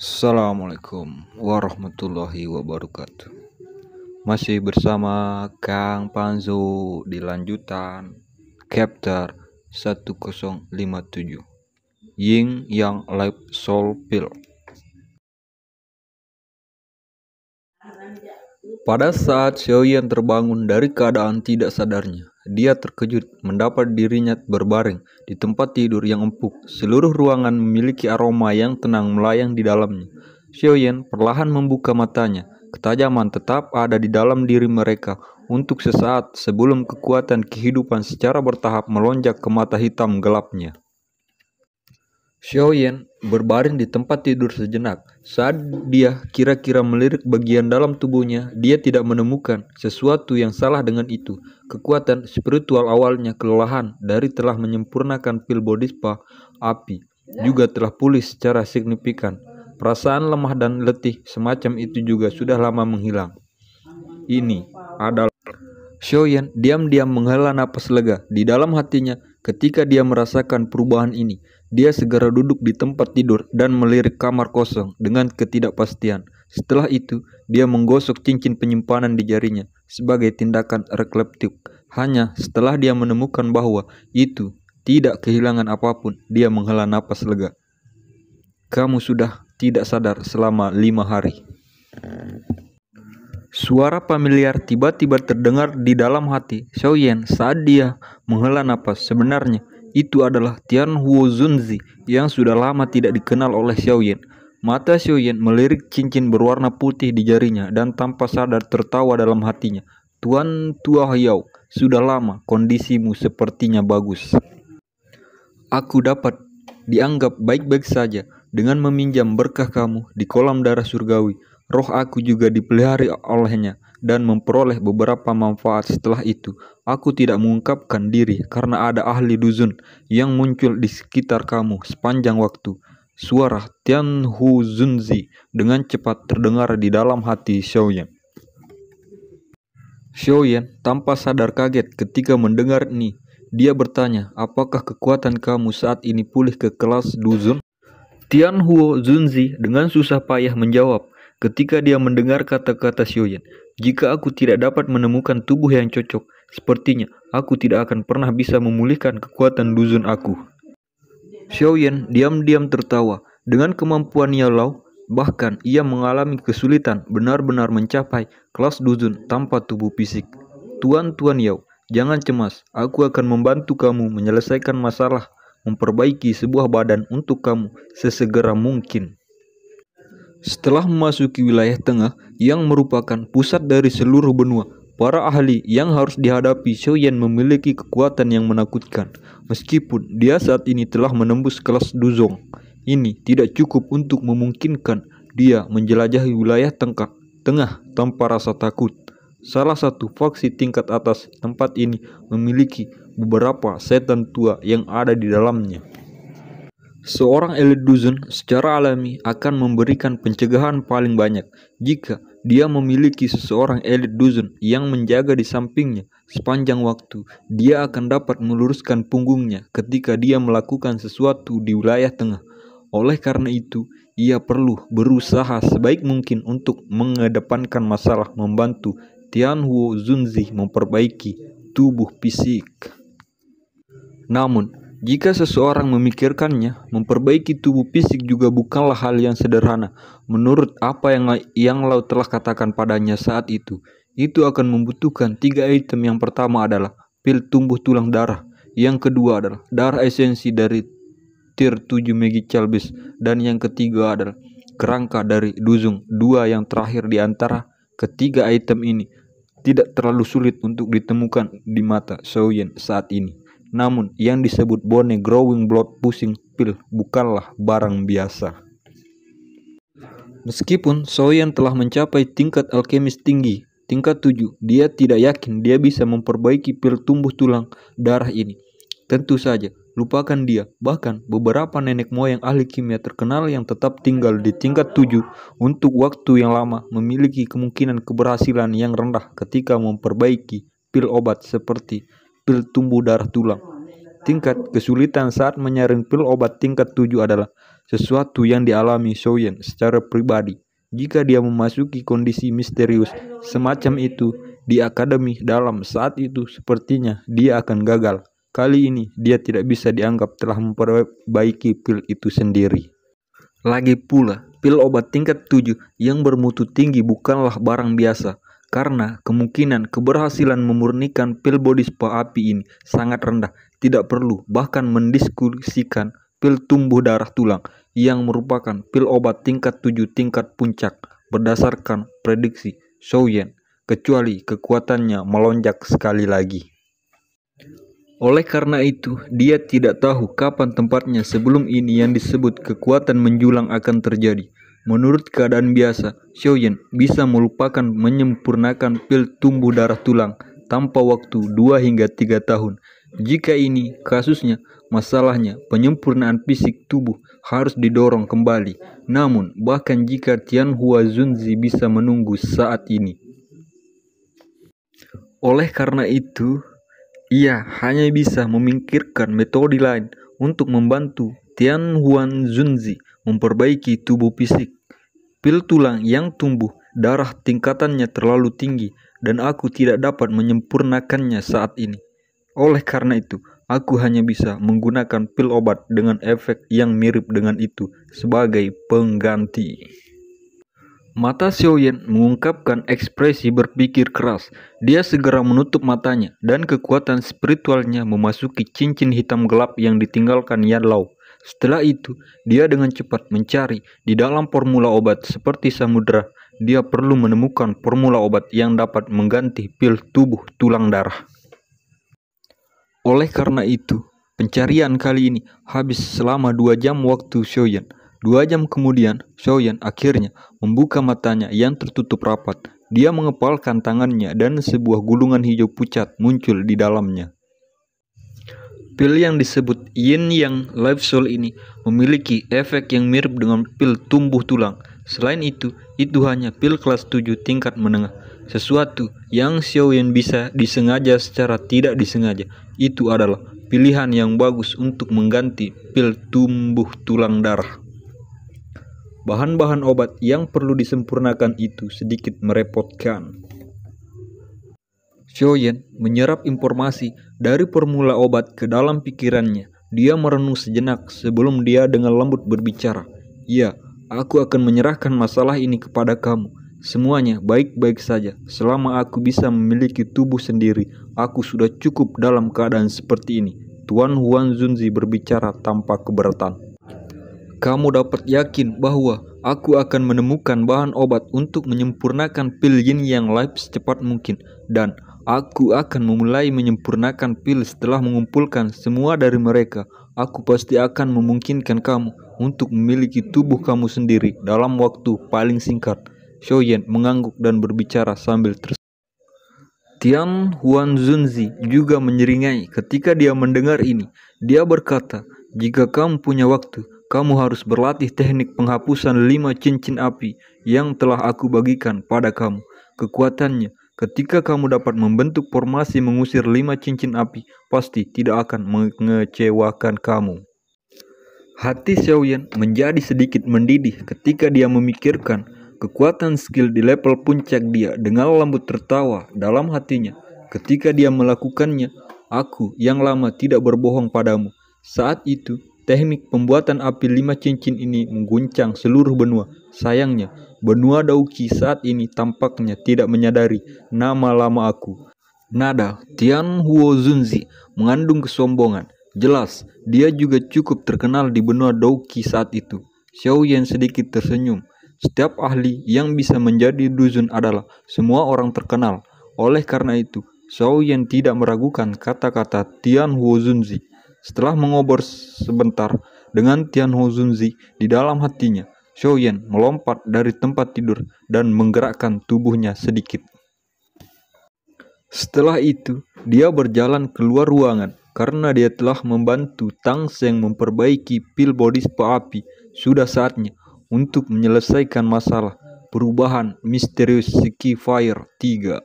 Assalamualaikum warahmatullahi wabarakatuh. Masih bersama Kang Panzo di lanjutan chapter 1057 Yin Yang Life Soul Pill. Pada saat Xiaoyan terbangun dari keadaan tidak sadarnya, dia terkejut mendapat dirinya berbaring di tempat tidur yang empuk. Seluruh ruangan memiliki aroma yang tenang melayang di dalamnya. Xiaoyan perlahan membuka matanya. Ketajaman tetap ada di dalam diri mereka untuk sesaat sebelum kekuatan kehidupan secara bertahap melonjak ke mata hitam gelapnya. Xiaoyan berbaring di tempat tidur sejenak. Saat dia kira-kira melirik bagian dalam tubuhnya, dia tidak menemukan sesuatu yang salah dengan itu. Kekuatan spiritual awalnya kelelahan dari telah menyempurnakan pil body spa api juga telah pulih secara signifikan. Perasaan lemah dan letih semacam itu juga sudah lama menghilang. Ini adalah Xiaoyan diam-diam menghela napas lega di dalam hatinya ketika dia merasakan perubahan ini. Dia segera duduk di tempat tidur dan melirik kamar kosong dengan ketidakpastian. Setelah itu, dia menggosok cincin penyimpanan di jarinya sebagai tindakan reflektif. Hanya setelah dia menemukan bahwa itu tidak kehilangan apapun, dia menghela napas lega. Kamu sudah tidak sadar selama 5 hari. Suara familiar tiba-tiba terdengar di dalam hati Xiaoyan saat dia menghela napas. Sebenarnya itu adalah Tianhuo Zunzi yang sudah lama tidak dikenal oleh Xiaoyan. Mata Xiaoyan melirik cincin berwarna putih di jarinya dan tanpa sadar tertawa dalam hatinya. Tuan Tua Hiao, sudah lama kondisimu sepertinya bagus. Aku dapat dianggap baik-baik saja dengan meminjam berkah kamu di kolam darah surgawi. Roh aku juga dipelihara olehnya dan memperoleh beberapa manfaat. Setelah itu, aku tidak mengungkapkan diri karena ada ahli duzun yang muncul di sekitar kamu sepanjang waktu. Suara Tianhu Zunzi dengan cepat terdengar di dalam hati Xiaoyan. Xiaoyan tanpa sadar kaget ketika mendengar ini. Dia bertanya, apakah kekuatan kamu saat ini pulih ke kelas duzun? Tianhuo Zunzi dengan susah payah menjawab ketika dia mendengar kata-kata Xiaoyan. Jika aku tidak dapat menemukan tubuh yang cocok, sepertinya aku tidak akan pernah bisa memulihkan kekuatan duzun aku. Xiaoyan diam-diam tertawa. Dengan kemampuan Yaolau, bahkan ia mengalami kesulitan benar-benar mencapai kelas duzun tanpa tubuh fisik. Tuan Yao, jangan cemas. Aku akan membantu kamu menyelesaikan masalah, memperbaiki sebuah badan untuk kamu sesegera mungkin. Setelah memasuki wilayah tengah yang merupakan pusat dari seluruh benua, para ahli yang harus dihadapi Xiaoyan memiliki kekuatan yang menakutkan. Meskipun dia saat ini telah menembus kelas Duzong, ini tidak cukup untuk memungkinkan dia menjelajahi wilayah tengah tanpa rasa takut. Salah satu faksi tingkat atas tempat ini memiliki beberapa setan tua yang ada di dalamnya. Seorang elit duzun secara alami akan memberikan pencegahan paling banyak jika dia memiliki seseorang elit duzun yang menjaga di sampingnya sepanjang waktu. Dia akan dapat meluruskan punggungnya ketika dia melakukan sesuatu di wilayah tengah. Oleh karena itu, ia perlu berusaha sebaik mungkin untuk mengedepankan masalah membantu Tianhuo Zunzi memperbaiki tubuh fisik. Namun, jika seseorang memikirkannya, memperbaiki tubuh fisik juga bukanlah hal yang sederhana. Menurut apa yang Lau telah katakan padanya saat itu akan membutuhkan 3 item. Yang pertama adalah pil tumbuh tulang darah, yang kedua adalah darah esensi dari tier 7 Megichalbis, dan yang ketiga adalah kerangka dari Duzung. Dua yang terakhir di antara ketiga item ini tidak terlalu sulit untuk ditemukan di mata Xiaoyan saat ini. Namun, yang disebut Bone Growing Blood Pushing Pill bukanlah barang biasa. Meskipun Xiaoyan telah mencapai tingkat alkemis tinggi, tingkat 7, dia tidak yakin dia bisa memperbaiki pil tumbuh tulang darah ini. Tentu saja, lupakan dia. Bahkan, beberapa nenek moyang ahli kimia terkenal yang tetap tinggal di tingkat 7 untuk waktu yang lama memiliki kemungkinan keberhasilan yang rendah ketika memperbaiki pil obat seperti pil tumbuh darah tulang. Tingkat kesulitan saat menyaring pil obat tingkat 7 adalah sesuatu yang dialami Xiaoyan secara pribadi. Jika dia memasuki kondisi misterius semacam itu di akademi dalam saat itu, sepertinya dia akan gagal. Kali ini dia tidak bisa dianggap telah memperbaiki pil itu sendiri. Lagi pula, pil obat tingkat 7 yang bermutu tinggi bukanlah barang biasa, karena kemungkinan keberhasilan memurnikan pil body spa api ini sangat rendah. Tidak perlu bahkan mendiskusikan pil tumbuh darah tulang yang merupakan pil obat tingkat 7 tingkat puncak berdasarkan prediksi Xiaoyan, kecuali kekuatannya melonjak sekali lagi. Oleh karena itu, dia tidak tahu kapan tempatnya sebelum ini yang disebut kekuatan menjulang akan terjadi. Menurut keadaan biasa, Xiaoyan bisa melupakan menyempurnakan pil tumbuh darah tulang tanpa waktu 2 hingga 3 tahun. Jika ini kasusnya, masalahnya penyempurnaan fisik tubuh harus didorong kembali. Namun, bahkan jika Tianhua Zunzi bisa menunggu saat ini. Oleh karena itu, ia hanya bisa memikirkan metode lain untuk membantu Tianhua Zunzi memperbaiki tubuh fisik. Pil tulang yang tumbuh darah tingkatannya terlalu tinggi dan aku tidak dapat menyempurnakannya saat ini. Oleh karena itu, aku hanya bisa menggunakan pil obat dengan efek yang mirip dengan itu sebagai pengganti. Mata Xiaoyan mengungkapkan ekspresi berpikir keras. Dia segera menutup matanya dan kekuatan spiritualnya memasuki cincin hitam gelap yang ditinggalkan Yan Lao. Setelah itu, dia dengan cepat mencari di dalam formula obat seperti samudera. Dia perlu menemukan formula obat yang dapat mengganti pil tubuh tulang darah. Oleh karena itu, pencarian kali ini habis selama 2 jam waktu Xiaoyan. 2 jam kemudian, Xiaoyan akhirnya membuka matanya yang tertutup rapat. Dia mengepalkan tangannya dan sebuah gulungan hijau pucat muncul di dalamnya. Pil yang disebut Yin Yang Life Soul ini memiliki efek yang mirip dengan pil tumbuh tulang. Selain itu hanya pil kelas 7 tingkat menengah. Sesuatu yang Xiaoyan bisa disengaja secara tidak disengaja. Itu adalah pilihan yang bagus untuk mengganti pil tumbuh tulang darah. Bahan-bahan obat yang perlu disempurnakan itu sedikit merepotkan. Xiaoyan menyerap informasi dari formula obat ke dalam pikirannya. Dia merenung sejenak sebelum dia dengan lembut berbicara. "Ya, aku akan menyerahkan masalah ini kepada kamu. Semuanya baik-baik saja. Selama aku bisa memiliki tubuh sendiri, aku sudah cukup dalam keadaan seperti ini." Tuan Huan Zunzi berbicara tanpa keberatan. "Kamu dapat yakin bahwa aku akan menemukan bahan obat untuk menyempurnakan pil Yin Yang Life secepat mungkin, dan aku akan memulai menyempurnakan pil setelah mengumpulkan semua dari mereka. Aku pasti akan memungkinkan kamu untuk memiliki tubuh kamu sendiri dalam waktu paling singkat." Xiaoyan mengangguk dan berbicara sambil tersenyum. Tianhua Zunzi juga menyeringai ketika dia mendengar ini. Dia berkata, "Jika kamu punya waktu, kamu harus berlatih teknik penghapusan 5 cincin api yang telah aku bagikan pada kamu. Kekuatannya, ketika kamu dapat membentuk formasi mengusir 5 cincin api, pasti tidak akan mengecewakan kamu." Hati Xiaoyan menjadi sedikit mendidih ketika dia memikirkan kekuatan skill di level puncak dia. Dengan lembut tertawa dalam hatinya. Ketika dia melakukannya, "Aku yang lama tidak berbohong padamu." Saat itu, teknik pembuatan api 5 cincin ini mengguncang seluruh benua. Sayangnya, benua Dauqi saat ini tampaknya tidak menyadari nama lama aku. Nada Tianhua Zunzi mengandung kesombongan. Jelas, dia juga cukup terkenal di benua Dauqi saat itu. Xiaoyan sedikit tersenyum. Setiap ahli yang bisa menjadi duzun adalah semua orang terkenal. Oleh karena itu, Xiaoyan tidak meragukan kata-kata Tianhua Zunzi. Setelah mengobrol sebentar dengan Tianhua Zunzi di dalam hatinya, Xiaoyan melompat dari tempat tidur dan menggerakkan tubuhnya sedikit. Setelah itu, dia berjalan keluar ruangan karena dia telah membantu Tang Sheng memperbaiki pil body spa api. Sudah saatnya untuk menyelesaikan masalah perubahan misterius Ski Fire 3.